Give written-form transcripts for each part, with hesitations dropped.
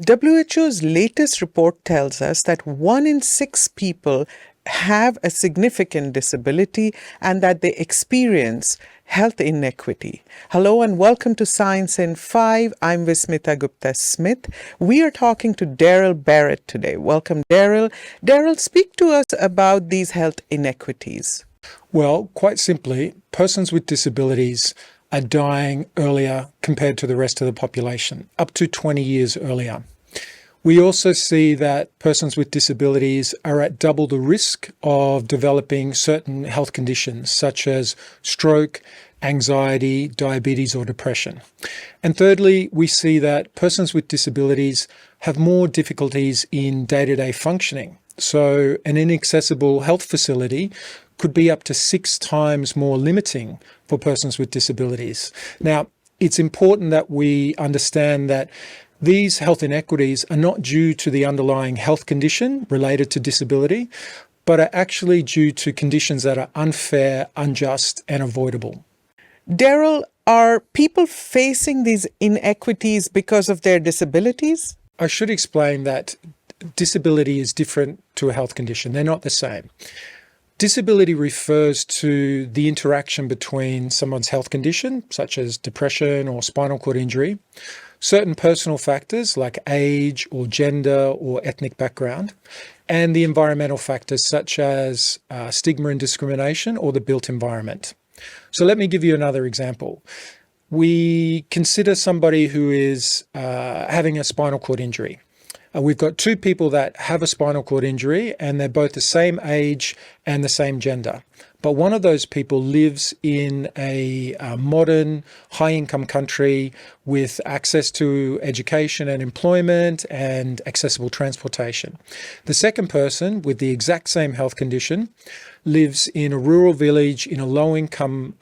WHO's latest report tells us that 1 in 6 people have a significant disability and that they experience health inequity. Hello and welcome to Science in 5. I'm Vismita Gupta-Smith. We are talking to Darryl Barrett today. Welcome, Darryl. Darryl, speak to us about these health inequities. Well, quite simply, persons with disabilities are dying earlier compared to the rest of the population, up to 20 years earlier. We also see that persons with disabilities are at double the risk of developing certain health conditions such as stroke, anxiety, diabetes, or depression. And thirdly, we see that persons with disabilities have more difficulties in day-to-day functioning. So an inaccessible health facility could be up to 6 times more limiting for persons with disabilities. Now, it's important that we understand that these health inequities are not due to the underlying health condition related to disability, but are actually due to conditions that are unfair, unjust, and avoidable. Darryl, are people facing these inequities because of their disabilities? I should explain that disability is different to a health condition. They're not the same. Disability refers to the interaction between someone's health condition, such as depression or spinal cord injury, certain personal factors like age or gender or ethnic background, and the environmental factors such as stigma and discrimination or the built environment. So let me give you another example. We consider somebody who is having a spinal cord injury. We've got 2 people that have a spinal cord injury and they're both the same age and the same gender. But one of those people lives in a modern, high-income country with access to education and employment and accessible transportation. The second person with the exact same health condition lives in a rural village in a low-income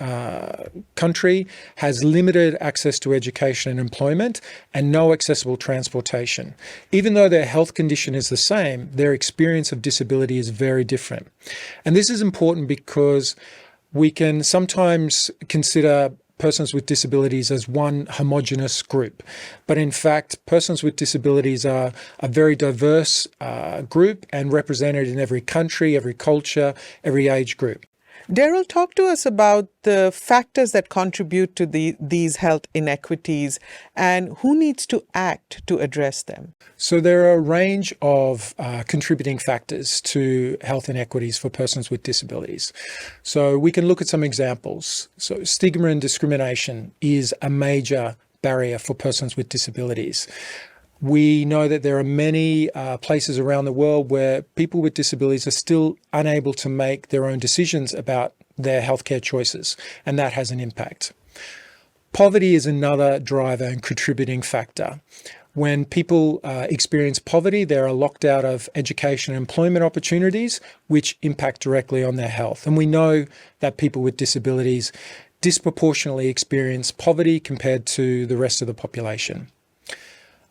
country, has limited access to education and employment, and no accessible transportation. Even though their health condition is the same, their experience of disability is very different. And this is important because we can sometimes consider persons with disabilities as one homogeneous group. But in fact, persons with disabilities are a very diverse group and represented in every country, every culture, every age group. Darryl, talk to us about the factors that contribute to these health inequities and who needs to act to address them. So there are a range of contributing factors to health inequities for persons with disabilities. So we can look at some examples. So stigma and discrimination is a major barrier for persons with disabilities. We know that there are many places around the world where people with disabilities are still unable to make their own decisions about their healthcare choices, and that has an impact. Poverty is another driver and contributing factor. When people experience poverty, they are locked out of education and employment opportunities, which impact directly on their health. And we know that people with disabilities disproportionately experience poverty compared to the rest of the population.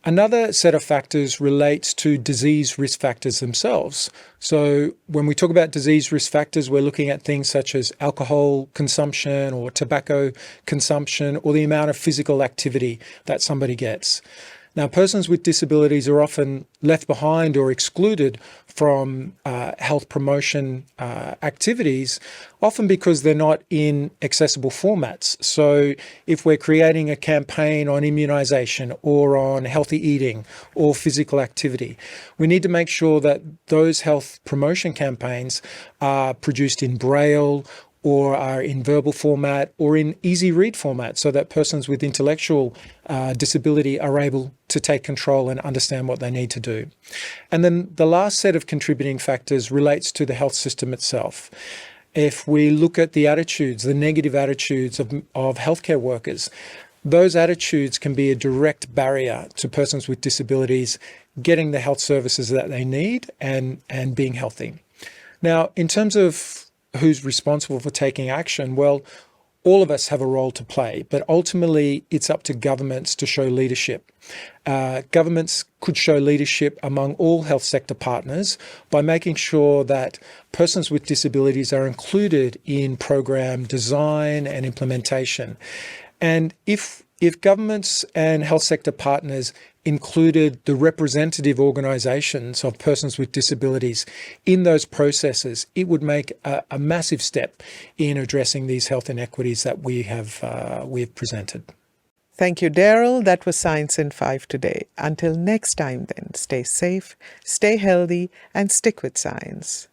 Another set of factors relates to disease risk factors themselves. So when we talk about disease risk factors, we're looking at things such as alcohol consumption or tobacco consumption or the amount of physical activity that somebody gets. Now, persons with disabilities are often left behind or excluded from health promotion activities, often because they're not in accessible formats. So if we're creating a campaign on immunization or on healthy eating or physical activity, we need to make sure that those health promotion campaigns are produced in Braille or are in verbal format or in easy read format so that persons with intellectual disability are able to take control and understand what they need to do. And then the last set of contributing factors relates to the health system itself. If we look at the attitudes, the negative attitudes of healthcare workers, those attitudes can be a direct barrier to persons with disabilities getting the health services that they need and being healthy. Now, in terms of who's responsible for taking action? Well, all of us have a role to play, but ultimately it's up to governments to show leadership. Governments could show leadership among all health sector partners by making sure that persons with disabilities are included in program design and implementation. And if If governments and health sector partners included the representative organisations of persons with disabilities in those processes, it would make a massive step in addressing these health inequities that we have presented. Thank you, Darryl. That was Science in 5 today. Until next time then, stay safe, stay healthy, and stick with science.